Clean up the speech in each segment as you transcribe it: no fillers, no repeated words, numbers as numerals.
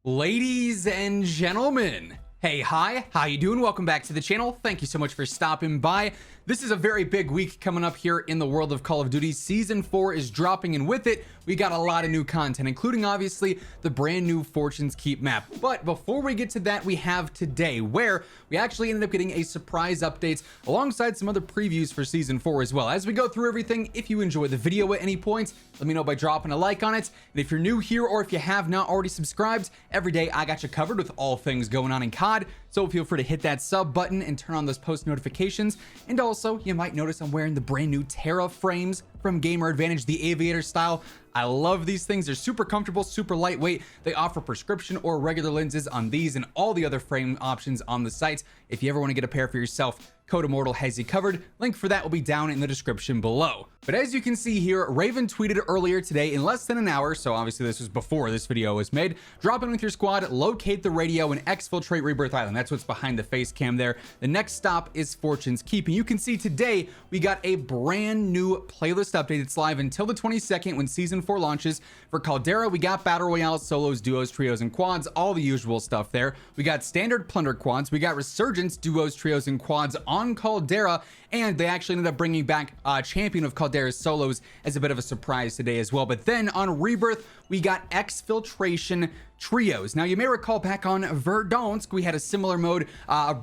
Ladies and gentlemen, hey, hi, how you doing? Welcome back to the channel. Thank you so much for stopping by. This is a very big week coming up here in the world of Call of Duty. Season 4 is dropping, and with it, we got a lot of new content, including obviously the brand new Fortune's Keep map. But before we get to that, we have today, where we actually ended up getting a surprise update alongside some other previews for Season 4 as well. As we go through everything, if you enjoy the video at any point, let me know by dropping a like on it. And if you're new here or if you have not already subscribed, every day I got you covered with all things going on in COD. So feel free to hit that sub button and turn on those post notifications. And also, you might notice I'm wearing the brand new Terra frames from Gamer Advantage, the aviator style. I love these things. They're super comfortable, super lightweight. They offer prescription or regular lenses on these and all the other frame options on the site. If you ever want to get a pair for yourself, Code WARZONE has you covered. Link for that will be down in the description below. But as you can see here, Raven tweeted earlier today in less than an hour, so obviously this was before this video was made, drop in with your squad, locate the radio, and exfiltrate Rebirth Island. That's what's behind the face cam there. The next stop is Fortune's Keep, and you can see today we got a brand new playlist update. It's live until the 22nd when Season 4 launches. For Caldera, we got Battle Royale, solos, duos, trios, and quads, all the usual stuff there. We got standard plunder quads, we got Resurgence, duos, trios, and quads on Caldera, and they actually ended up bringing back Champion of Caldera's solos as a bit of a surprise today as well. But then on Rebirth, we got exfiltration trios. Now you may recall back on Verdansk, we had a similar mode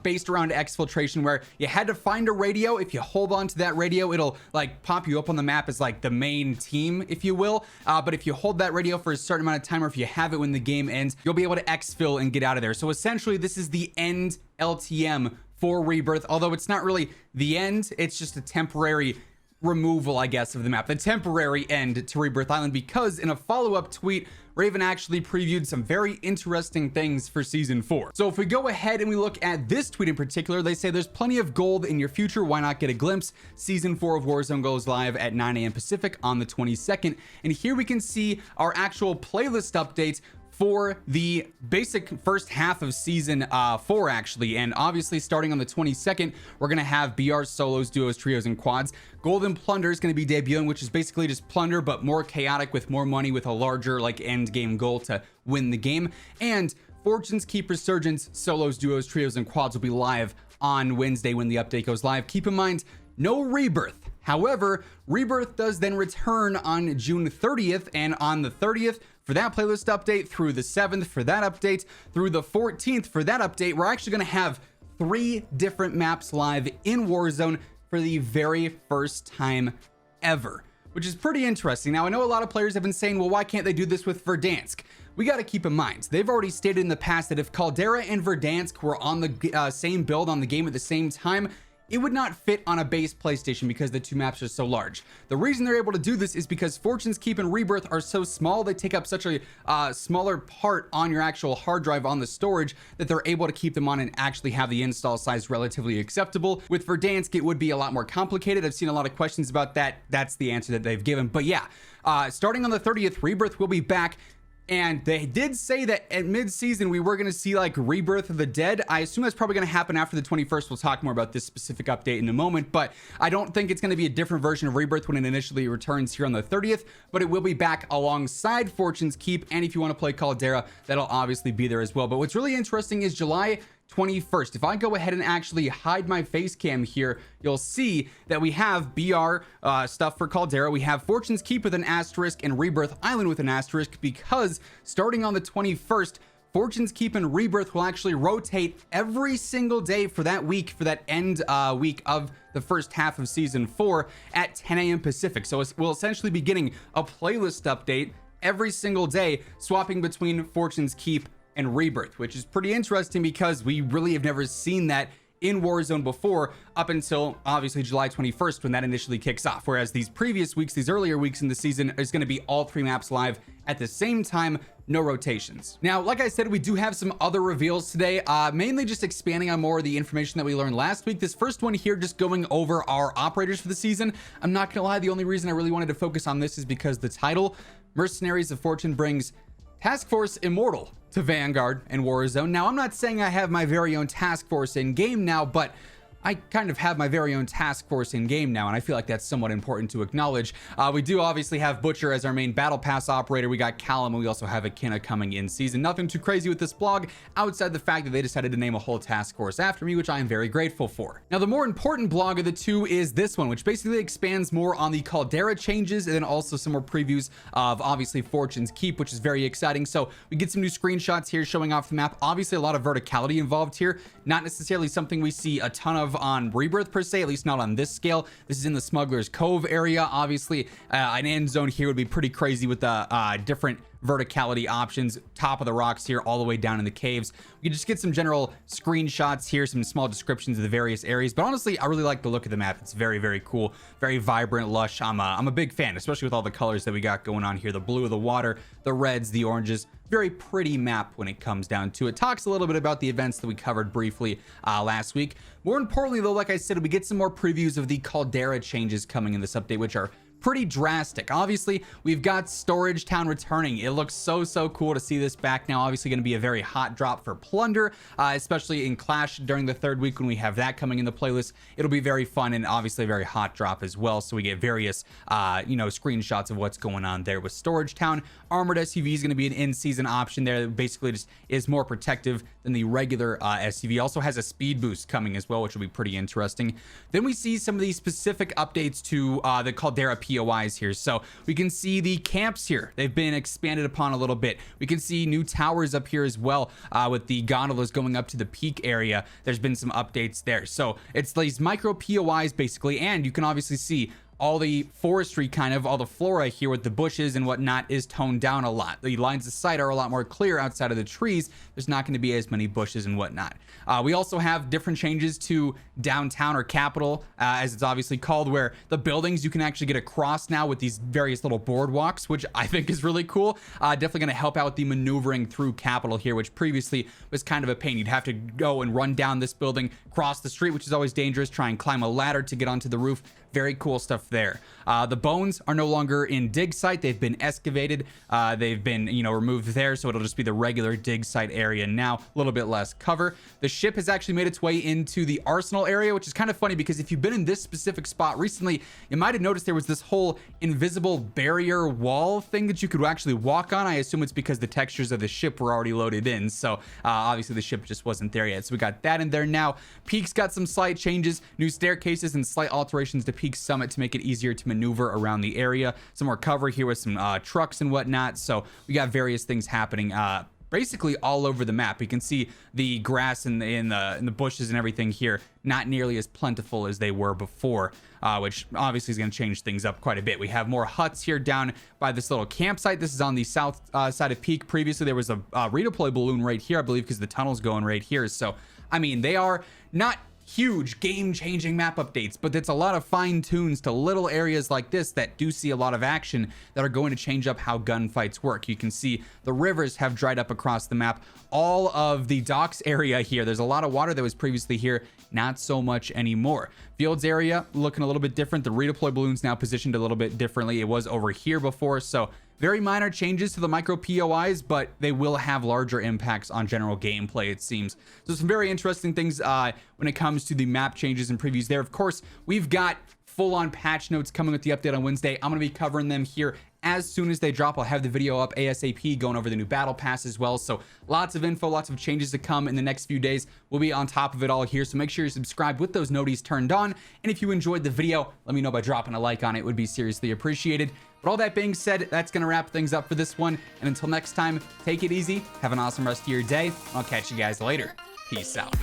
based around exfiltration where you had to find a radio. If you hold on to that radio, it'll like pop you up on the map as like the main team, if you will. But if you hold that radio for a certain amount of time, or if you have it when the game ends, you'll be able to exfil and get out of there. So essentially this is the end LTM for Rebirth, although it's not really the end, it's just a temporary removal, I guess, of the map, the temporary end to Rebirth Island, because in a follow-up tweet, Raven actually previewed some very interesting things for Season 4. So if we go ahead and we look at this tweet in particular, they say there's plenty of gold in your future, why not get a glimpse? Season 4 of Warzone goes live at 9 a.m. Pacific on the 22nd, and here we can see our actual playlist updates for the basic first half of Season 4 actually. And obviously starting on the 22nd, we're gonna have BR solos, duos, trios, and quads. Golden Plunder is going to be debuting, which is basically just plunder but more chaotic with more money, with a larger like end game goal to win the game. And Fortune's Keep Resurgence, solos, duos, trios, and quads will be live on Wednesday when the update goes live. Keep in mind, no Rebirth. However, Rebirth does then return on June 30th, and on the 30th for that playlist update, through the 7th for that update, through the 14th for that update, we're actually going to have 3 different maps live in Warzone for the very first time ever, which is pretty interesting. Now, I know a lot of players have been saying, well, why can't they do this with Verdansk? We got to keep in mind, they've already stated in the past that if Caldera and Verdansk were on the same build on the game at the same time, it would not fit on a base PlayStation because the two maps are so large. The reason they're able to do this is because Fortune's Keep and Rebirth are so small, they take up such a smaller part on your actual hard drive on the storage, that they're able to keep them on and actually have the install size relatively acceptable. With Verdansk, it would be a lot more complicated. I've seen a lot of questions about that. That's the answer that they've given. But yeah, starting on the 30th, Rebirth will be back. And they did say that at mid-season we were going to see like Rebirth of the Dead. I assume that's probably going to happen after the 21st. We'll talk more about this specific update in a moment, but I don't think it's going to be a different version of Rebirth when it initially returns here on the 30th, but it will be back alongside Fortune's Keep. And if you want to play Caldera, that'll obviously be there as well. But what's really interesting is July 21st. If I go ahead and actually hide my face cam here, you'll see that we have BR stuff for Caldera. We have Fortune's Keep with an asterisk and Rebirth Island with an asterisk, because starting on the 21st, Fortune's Keep and Rebirth will actually rotate every single day for that week, for that end week of the first half of Season 4 at 10 a.m. Pacific. So we'll essentially be getting a playlist update every single day, swapping between Fortune's Keep and Rebirth, which is pretty interesting because we really have never seen that in Warzone before, up until obviously July 21st when that initially kicks off. Whereas these previous weeks, these earlier weeks in the season, is going to be all 3 maps live at the same time, no rotations. Now, like I said, we do have some other reveals today, mainly just expanding on more of the information that we learned last week. This first one here, just going over our operators for the season. I'm not gonna lie, the only reason I really wanted to focus on this is because the title, Mercenaries of Fortune, brings Task Force Immortal to Vanguard and Warzone. Now, I'm not saying I have my very own task force in game now, but I kind of have my very own task force in game now, and I feel like that's somewhat important to acknowledge. We do obviously have Butcher as our main battle pass operator. We got Callum, and we also have Akina coming in season. Nothing too crazy with this blog outside the fact that they decided to name a whole task force after me, which I am very grateful for. Now, the more important blog of the two is this one, which basically expands more on the Caldera Changes, and then also some more previews of obviously Fortune's Keep, which is very exciting. So we get some new screenshots here showing off the map. Obviously a lot of verticality involved here, not necessarily something we see a ton of on Rebirth per se, at least not on this scale. This is in the Smugglers Cove area. Obviously an end zone here would be pretty crazy with the different verticality options, top of the rocks here all the way down in the caves. We can just get some general screenshots here, some small descriptions of the various areas, but honestly I really like the look of the map. It's very, very cool, very vibrant, lush. I'm a big fan, especially with all the colors that we got going on here, the blue of the water, the reds, the oranges. Very pretty map when it comes down to it. Talks a little bit about the events that we covered briefly last week. More importantly though, like I said, we get some more previews of the Caldera Changes coming in this update, which are pretty drastic. Obviously we've got Storage Town returning. It looks so cool to see this back now. Obviously going to be a very hot drop for plunder, especially in Clash during the 3rd week when we have that coming in the playlist. It'll be very fun and obviously a very hot drop as well, so we get various screenshots of what's going on there with Storage Town. Armored SUV is going to be an in-season option there that basically just is more protective than the regular SUV. Also has a speed boost coming as well, which will be pretty interesting. Then we see some of these specific updates to the Caldera POIs here. So we can see the camps here. They've been expanded upon a little bit. We can see new towers up here as well with the gondolas going up to the peak area. There's been some updates there. So it's these micro POIs basically, and you can obviously see all the forestry, kind of all the flora here with the bushes and whatnot is toned down a lot. The lines of sight are a lot more clear outside of the trees. There's not going to be as many bushes and whatnot. We also have different changes to downtown, or capital as it's obviously called, where the buildings you can actually get across now with these various little boardwalks, which I think is really cool. Definitely going to help out the maneuvering through capital here, which previously was kind of a pain. You'd have to go and run down this building, cross the street, which is always dangerous, try and climb a ladder to get onto the roof. Very cool stuff there. The bones are no longer in dig site. They've been excavated. They've been, removed there. So it'll just be the regular dig site area now, a little bit less cover. The ship has actually made its way into the arsenal area, which is kind of funny because if you've been in this specific spot recently, you might have noticed there was this whole invisible barrier wall thing that you could actually walk on. I assume it's because the textures of the ship were already loaded in. So obviously the ship just wasn't there yet. So we got that in there now. Peak's got some slight changes, new staircases and slight alterations to Peak Summit to make it easier to maneuver around the area. Some more cover here with some trucks and whatnot. So we got various things happening basically all over the map. You can see the grass in the bushes and everything here not nearly as plentiful as they were before, which obviously is going to change things up quite a bit. We have more huts here down by this little campsite. This is on the south side of Peak. Previously there was a redeploy balloon right here, I believe, because the tunnel's going right here. So I mean, they are not huge game-changing map updates, but it's a lot of fine tunes to little areas like this that do see a lot of action that are going to change up how gunfights work. You can see the rivers have dried up across the map. All of the docks area here, there's a lot of water that was previously here, not so much anymore. Fields area looking a little bit different. The redeploy balloon's now positioned a little bit differently. It was over here before, so very minor changes to the micro POIs, but they will have larger impacts on general gameplay, it seems. So some very interesting things when it comes to the map changes and previews there. Of course, we've got full-on patch notes coming with the update on Wednesday. I'm going to be covering them here as soon as they drop. I'll have the video up ASAP going over the new battle pass as well. So lots of info, lots of changes to come in the next few days. We'll be on top of it all here. So make sure you're subscribed with those noties turned on. And if you enjoyed the video, let me know by dropping a like on it. It would be seriously appreciated. But all that being said, that's going to wrap things up for this one. And until next time, take it easy. Have an awesome rest of your day. I'll catch you guys later. Peace out.